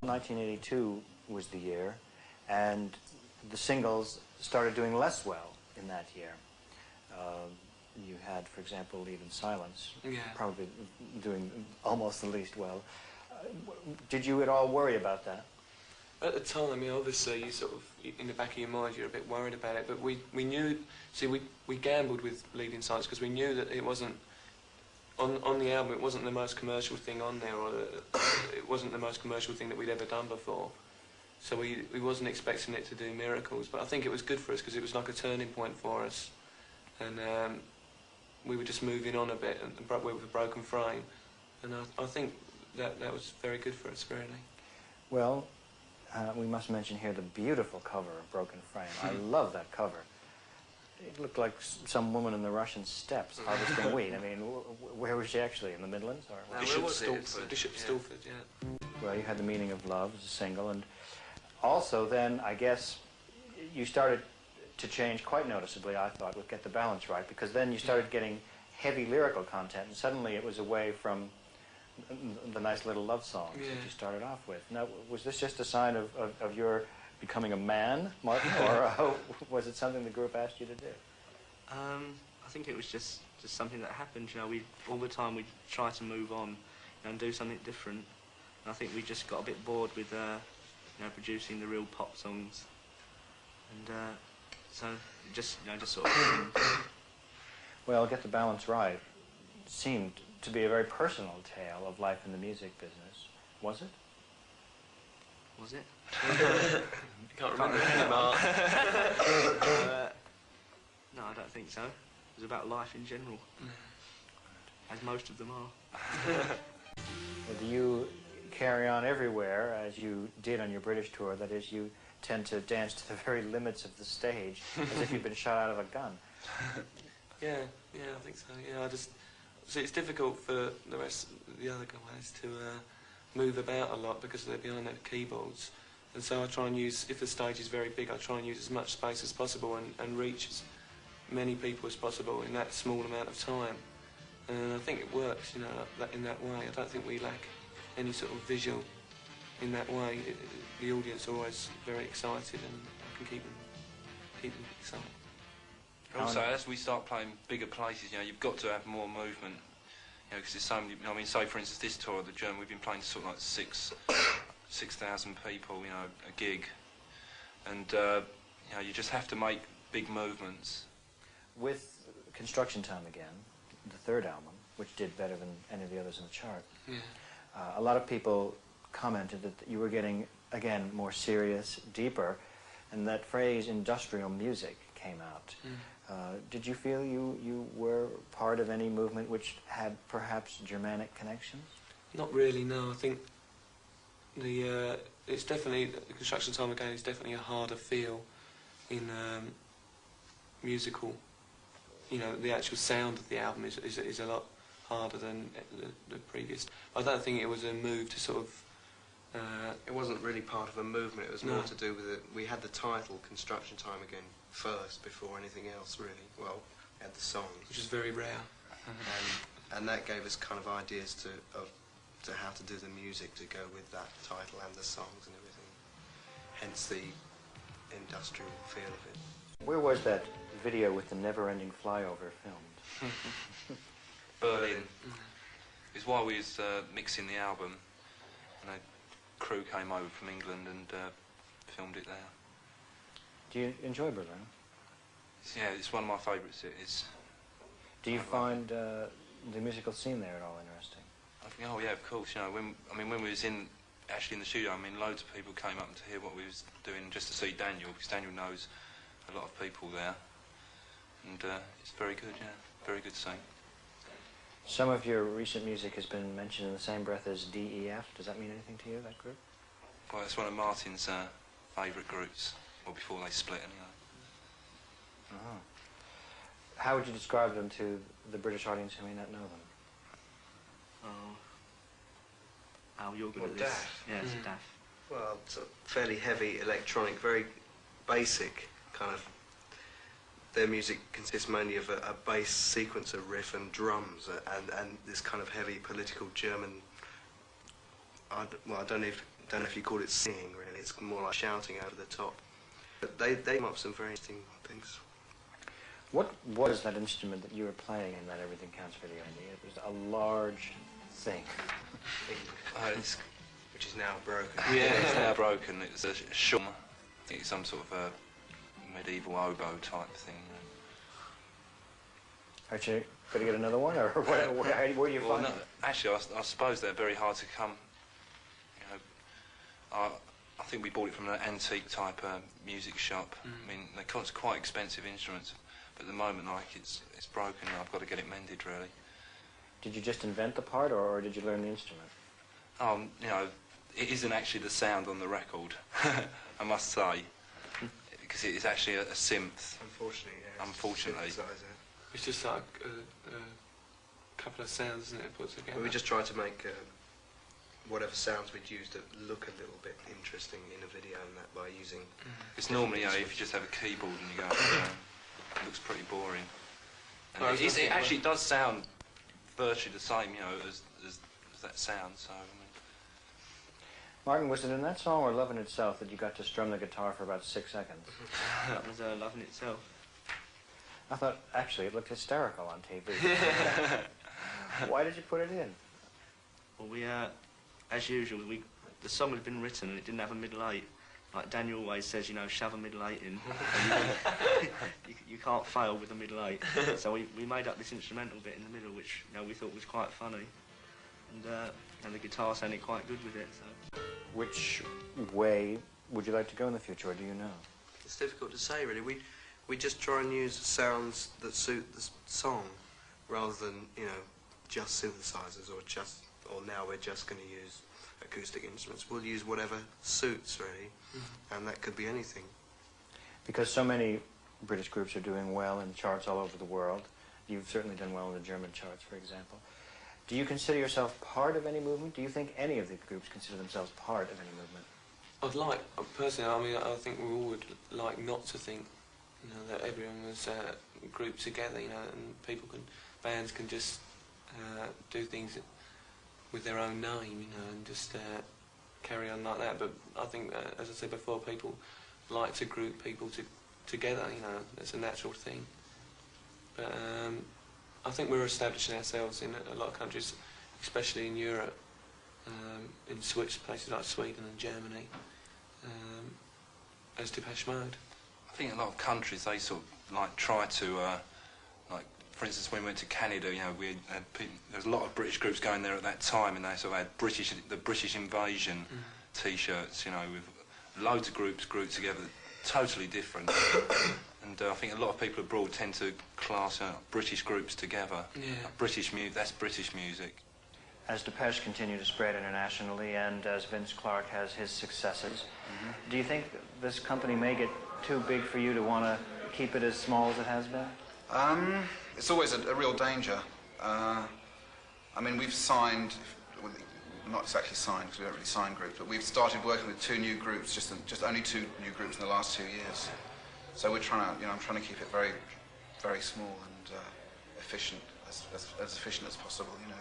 1982 was the year, and the singles started doing less well in that year. You had, for example, Leave in Silence, probably doing almost the least well. Did you at all worry about that? At the time, I mean, obviously, you sort of, in the back of your mind, you're a bit worried about it, but we knew, see, we gambled with Leave in Silence because we knew that it wasn't, on the album, it wasn't the most commercial thing on there, or it wasn't the most commercial thing that we'd ever done before. So we wasn't expecting it to do miracles, but I think it was good for us because it was like a turning point for us. And we were just moving on a bit with a broken frame. And I think that was very good for us, really. Well, we must mention here the beautiful cover of Broken Frame. I love that cover. It looked like some woman in the Russian steppes harvesting wheat. I mean, where was she actually? In the Midlands? Or Bishop Stortford. Bishop Stortford, yeah. Well, you had The Meaning of Love as a single, and also then, I guess, you started to change quite noticeably, I thought, with Get the Balance Right, because then you started getting heavy lyrical content, and suddenly it was away from the nice little love songs that you started off with. Now, was this just a sign of your becoming a man, Martin, or was it something the group asked you to do? I think it was just something that happened. You know, all the time we try to move on and do something different. And I think we just got a bit bored with you know, producing the real pop songs, and so just sort of. Well, Get the Balance Right seemed to be a very personal tale of life in the music business. Was it? Was it? You can't remember anymore. No, I don't think so. It was about life in general, as most of them are. Well, do you carry on everywhere as you did on your British tour? That is, you tend to dance to the very limits of the stage, as if you've been shot out of a gun. Yeah, I think so. Yeah, so it's difficult for the other guys to move about a lot because they're behind their keyboards, and so I try and use, if the stage is very big, I try and use as much space as possible and reach as many people as possible in that small amount of time. And I think it works, you know, in that way. I don't think we lack any sort of visual in that way. The audience are always very excited, and I can keep them excited. Also, as we start playing bigger places, you know, you've got to have more movement. You know, because there's so many. I mean, say for instance, this tour of the German, we've been playing to sort of like 6,000 people, you know, a gig, and you know, you just have to make big movements. With Construction Time Again, the third album, which did better than any of the others in the chart, a lot of people commented that you were getting, again, more serious, deeper, and that phrase industrial music came out. Did you feel you were part of any movement which had perhaps Germanic connections? Not really, no. I think it's definitely, the Construction Time Again is definitely a harder feel in musical. You know, the actual sound of the album is a lot harder than the previous. I don't think it was a move to sort of... it wasn't really part of a movement, it was more to do with it. We had the title, Construction Time Again, first, before anything else, really. Well, we had the songs. Which is very rare. And that gave us kind of ideas to how to do the music to go with that title and the songs and everything. Hence the industrial feel of it. Where was that video with the never-ending flyover filmed? Berlin. It was while we was mixing the album, and a crew came over from England and filmed it there. Do you enjoy Berlin? Yeah, it's one of my favourite cities. Do you find the musical scene there at all interesting? I think, oh yeah, of course. You know, when we was actually in the studio, I mean, loads of people came up to hear what we was doing, just to see Daniel, because Daniel knows a lot of people there, and it's very good. Yeah, very good scene. Some of your recent music has been mentioned in the same breath as DEF. Does that mean anything to you, that group? Well, it's one of Martin's favourite groups, or before they split anyway. Oh. How would you describe them to the British audience who may not know them? Oh, you're good Well, at this. DAF. Yeah, it's DAF. Well, it's a fairly heavy electronic, very basic kind of. Their music consists mainly of a bass sequencer riff and drums, and this kind of heavy political German. I don't don't know if you call it singing really, it's more like shouting over the top. But they came up with some very interesting things. What was that instrument that you were playing in that Everything Counts video, Andy? It was a large thing. Which is now broken. Yeah, it's now broken. It's a shum. I think it's some sort of a medieval oboe type thing. Aren't you going to get another one, or where do you find no, it? actually, I suppose they're very hard to come. You know, I think we bought it from an antique type music shop. I mean, they cost quite expensive instruments, but at the moment, like it's broken. And I've got to get it mended, really. Did you just invent the part, or did you learn the instrument? You know, it isn't actually the sound on the record, I must say, because it is actually a synth. Unfortunately, yeah. Unfortunately. It's just like a couple of sounds, isn't it, put together? Well, we just tried to make whatever sounds we'd used to look a little bit interesting in a video and that by using... It's normally, you know, if you just have a keyboard and you go, it looks pretty boring. And it actually does sound virtually the same, you know, as that sound, so... I mean. Martin, was it in that song or Love in Itself that you got to strum the guitar for about 6 seconds? That was Love in Itself. I thought, actually, it looked hysterical on TV. Why did you put it in? Well, we, as usual, the song had been written and it didn't have a middle eight. Like Daniel always says, you know, shove a middle eight in. you can't fail with a middle eight. So we made up this instrumental bit in the middle, which, you know, we thought was quite funny. And the guitar sounded quite good with it. So. Which way would you like to go in the future, or do you know? It's difficult to say, really. We just try and use sounds that suit the song, rather than, you know, just synthesizers or now we're just going to use acoustic instruments. We'll use whatever suits, really, and that could be anything. Because so many British groups are doing well in charts all over the world. You've certainly done well in the German charts, for example. Do you consider yourself part of any movement? Do you think any of the groups consider themselves part of any movement? I'd like, personally, I mean, I think we all would like not to think, you know, that everyone was grouped together, you know, and bands can just do things with their own name, you know, and just carry on like that. But I think, as I said before, people like to group people together, you know, it's a natural thing. But I think we're establishing ourselves in a lot of countries, especially in Europe, in places like Sweden and Germany, as Depeche Mode. I think a lot of countries, they sort of like try to, like for instance, when we went to Canada, you know, there was a lot of British groups going there at that time, and they sort of had the British Invasion T-shirts, you know, with loads of groups grouped together, totally different. And I think a lot of people abroad tend to class British groups together. Yeah. British music, that's British music. As Depeche continue to spread internationally, and as Vince Clarke has his successes, do you think this company may get too big for you to want to keep it as small as it has been? It's always a real danger. I mean, we've signed, well, not exactly signed because we don't really sign groups, but we've started working with 2 new groups, just only 2 new groups in the last 2 years. So we're trying to, you know, I'm trying to keep it very, very small and efficient, as efficient as possible, you know.